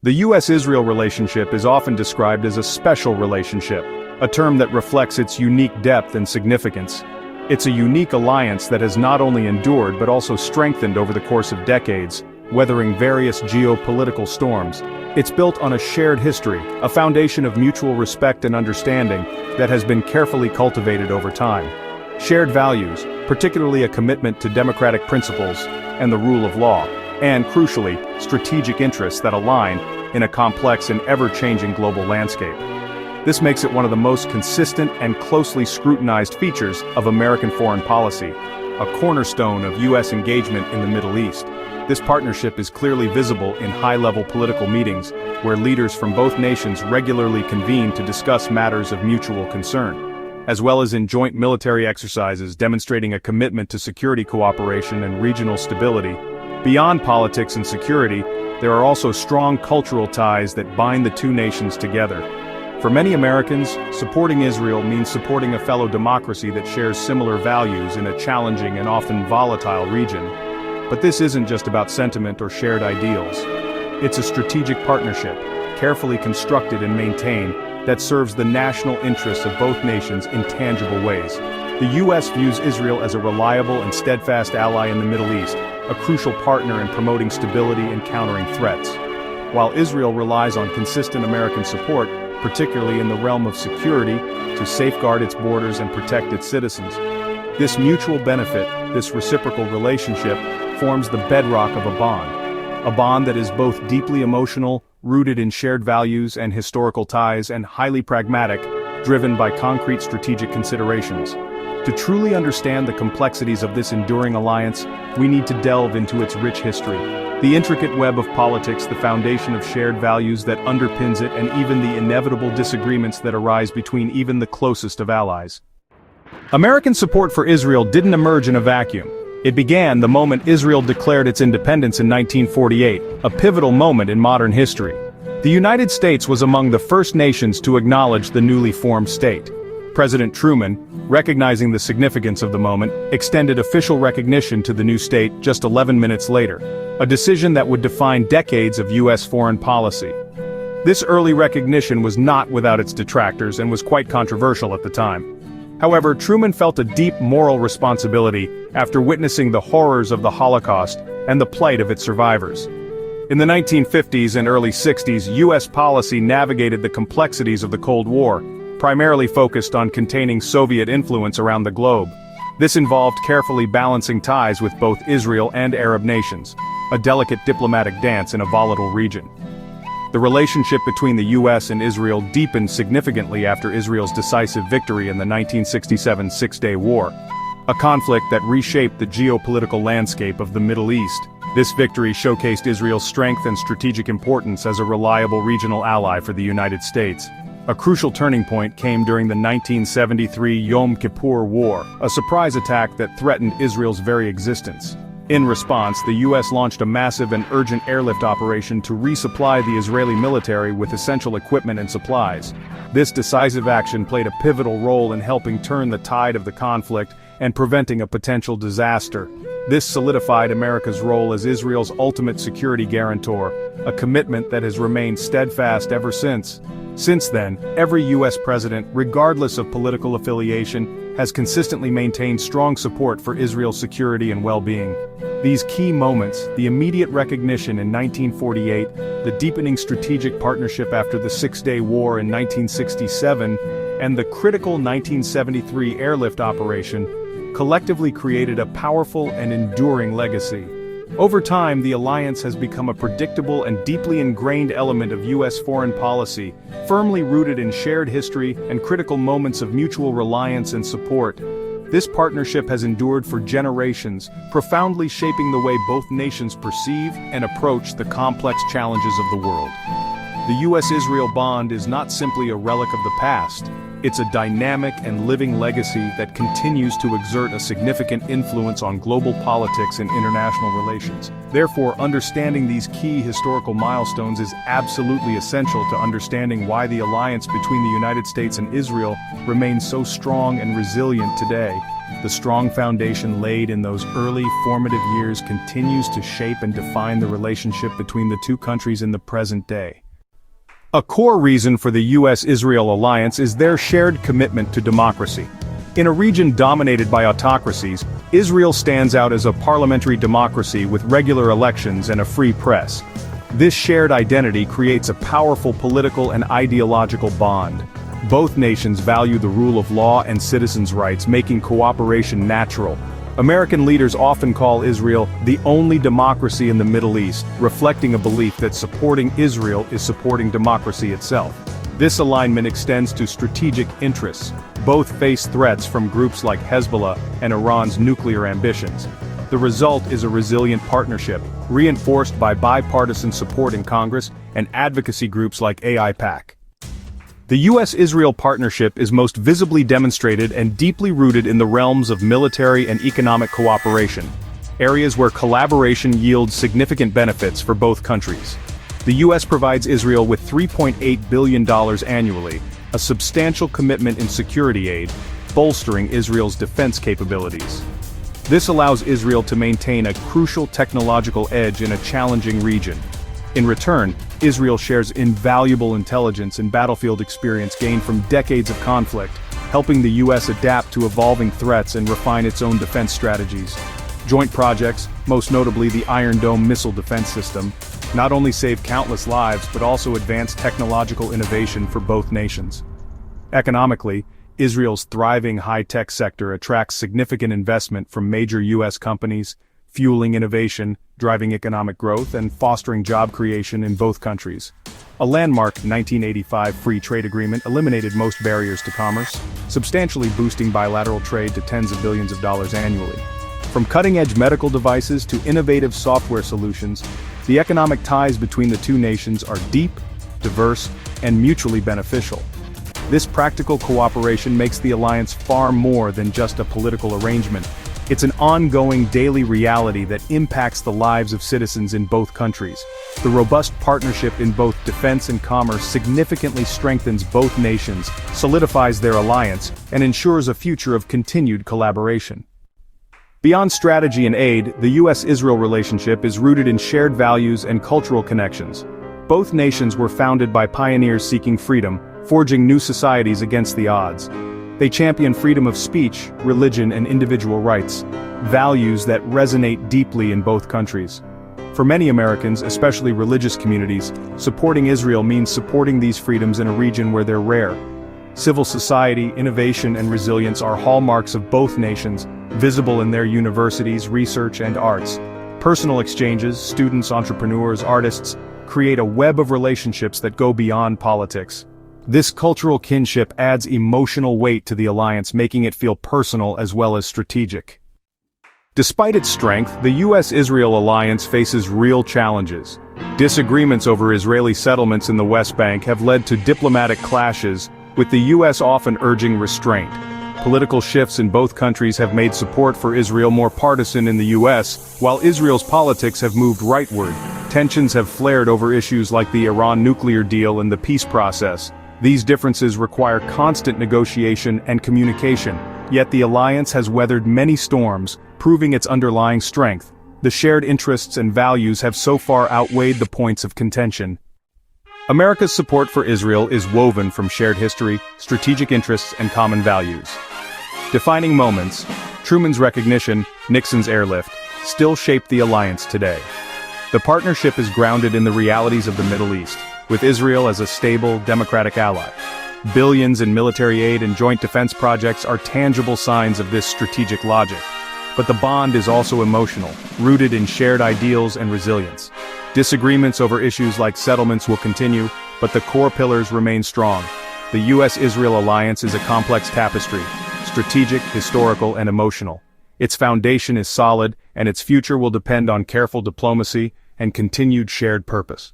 The U.S.-Israel relationship is often described as a special relationship, a term that reflects its unique depth and significance. It's a unique alliance that has not only endured but also strengthened over the course of decades, weathering various geopolitical storms. It's built on a shared history, a foundation of mutual respect and understanding that has been carefully cultivated over time. Shared values, particularly a commitment to democratic principles and the rule of law, and, crucially, strategic interests that align in a complex and ever-changing global landscape. This makes it one of the most consistent and closely scrutinized features of American foreign policy, a cornerstone of U.S. engagement in the Middle East. This partnership is clearly visible in high-level political meetings, where leaders from both nations regularly convene to discuss matters of mutual concern, as well as in joint military exercises demonstrating a commitment to security cooperation and regional stability. Beyond politics and security, there are also strong cultural ties that bind the two nations together. For many Americans, supporting Israel means supporting a fellow democracy that shares similar values in a challenging and often volatile region. But this isn't just about sentiment or shared ideals. It's a strategic partnership, carefully constructed and maintained, that serves the national interests of both nations in tangible ways. The U.S. views Israel as a reliable and steadfast ally in the Middle East, a crucial partner in promoting stability and countering threats. While Israel relies on consistent American support, particularly in the realm of security, to safeguard its borders and protect its citizens. This mutual benefit, this reciprocal relationship, forms the bedrock of a bond that is both deeply emotional, rooted in shared values and historical ties, and highly pragmatic, driven by concrete strategic considerations. To truly understand the complexities of this enduring alliance, we need to delve into its rich history. The intricate web of politics, the foundation of shared values that underpins it, and even the inevitable disagreements that arise between even the closest of allies. American support for Israel didn't emerge in a vacuum. It began the moment Israel declared its independence in 1948, a pivotal moment in modern history. The United States was among the first nations to acknowledge the newly formed state. President Truman, recognizing the significance of the moment, extended official recognition to the new state just 11 minutes later, a decision that would define decades of U.S. foreign policy. This early recognition was not without its detractors and was quite controversial at the time. However, Truman felt a deep moral responsibility after witnessing the horrors of the Holocaust and the plight of its survivors. In the 1950s and early 60s, U.S. policy navigated the complexities of the Cold War, primarily focused on containing Soviet influence around the globe. This involved carefully balancing ties with both Israel and Arab nations, a delicate diplomatic dance in a volatile region. The relationship between the U.S. and Israel deepened significantly after Israel's decisive victory in the 1967 Six-Day War, a conflict that reshaped the geopolitical landscape of the Middle East. This victory showcased Israel's strength and strategic importance as a reliable regional ally for the United States. A crucial turning point came during the 1973 Yom Kippur War, a surprise attack that threatened Israel's very existence. In response, the U.S. launched a massive and urgent airlift operation to resupply the Israeli military with essential equipment and supplies. This decisive action played a pivotal role in helping turn the tide of the conflict and preventing a potential disaster. This solidified America's role as Israel's ultimate security guarantor, a commitment that has remained steadfast ever since. Since then, every U.S. president, regardless of political affiliation, has consistently maintained strong support for Israel's security and well-being. These key moments, the immediate recognition in 1948, the deepening strategic partnership after the Six-Day War in 1967, and the critical 1973 airlift operation, collectively created a powerful and enduring legacy. Over time, the alliance has become a predictable and deeply ingrained element of U.S. foreign policy, firmly rooted in shared history and critical moments of mutual reliance and support. This partnership has endured for generations, profoundly shaping the way both nations perceive and approach the complex challenges of the world. The U.S.-Israel bond is not simply a relic of the past. It's a dynamic and living legacy that continues to exert a significant influence on global politics and international relations. Therefore, understanding these key historical milestones is absolutely essential to understanding why the alliance between the United States and Israel remains so strong and resilient today. The strong foundation laid in those early, formative years continues to shape and define the relationship between the two countries in the present day. A core reason for the US-Israel alliance is their shared commitment to democracy. In a region dominated by autocracies, Israel stands out as a parliamentary democracy with regular elections and a free press. This shared identity creates a powerful political and ideological bond. Both nations value the rule of law and citizens' rights, making cooperation natural. American leaders often call Israel the only democracy in the Middle East, reflecting a belief that supporting Israel is supporting democracy itself. This alignment extends to strategic interests. Both face threats from groups like Hezbollah and Iran's nuclear ambitions. The result is a resilient partnership, reinforced by bipartisan support in Congress and advocacy groups like AIPAC. The US-Israel partnership is most visibly demonstrated and deeply rooted in the realms of military and economic cooperation, areas where collaboration yields significant benefits for both countries. The US provides Israel with $3.8 billion annually, a substantial commitment in security aid, bolstering Israel's defense capabilities. This allows Israel to maintain a crucial technological edge in a challenging region. In return, Israel shares invaluable intelligence and battlefield experience gained from decades of conflict, helping the US adapt to evolving threats and refine its own defense strategies. Joint projects, most notably the Iron Dome missile defense system, not only save countless lives but also advance technological innovation for both nations. Economically, Israel's thriving high-tech sector attracts significant investment from major US companies, fueling innovation, driving economic growth, and fostering job creation in both countries. A landmark 1985 free trade agreement eliminated most barriers to commerce, substantially boosting bilateral trade to tens of billions of dollars annually. From cutting-edge medical devices to innovative software solutions, the economic ties between the two nations are deep, diverse, and mutually beneficial. This practical cooperation makes the alliance far more than just a political arrangement. It's an ongoing daily reality that impacts the lives of citizens in both countries. The robust partnership in both defense and commerce significantly strengthens both nations, solidifies their alliance, and ensures a future of continued collaboration. Beyond strategy and aid, the US-Israel relationship is rooted in shared values and cultural connections. Both nations were founded by pioneers seeking freedom, forging new societies against the odds. They champion freedom of speech, religion, and individual rights, values that resonate deeply in both countries. For many Americans, especially religious communities, supporting Israel means supporting these freedoms in a region where they're rare. Civil society, innovation, and resilience are hallmarks of both nations, visible in their universities, research, and arts. Personal exchanges, students, entrepreneurs, artists, create a web of relationships that go beyond politics. This cultural kinship adds emotional weight to the alliance, making it feel personal as well as strategic. Despite its strength, the US-Israel alliance faces real challenges. Disagreements over Israeli settlements in the West Bank have led to diplomatic clashes, with the US often urging restraint. Political shifts in both countries have made support for Israel more partisan in the US, while Israel's politics have moved rightward. Tensions have flared over issues like the Iran nuclear deal and the peace process. These differences require constant negotiation and communication, yet the alliance has weathered many storms, proving its underlying strength. The shared interests and values have so far outweighed the points of contention. America's support for Israel is woven from shared history, strategic interests, and common values. Defining moments, Truman's recognition, Nixon's airlift, still shape the alliance today. The partnership is grounded in the realities of the Middle East, with Israel as a stable, democratic ally. Billions in military aid and joint defense projects are tangible signs of this strategic logic. But the bond is also emotional, rooted in shared ideals and resilience. Disagreements over issues like settlements will continue, but the core pillars remain strong. The US-Israel alliance is a complex tapestry, strategic, historical, and emotional. Its foundation is solid, and its future will depend on careful diplomacy and continued shared purpose.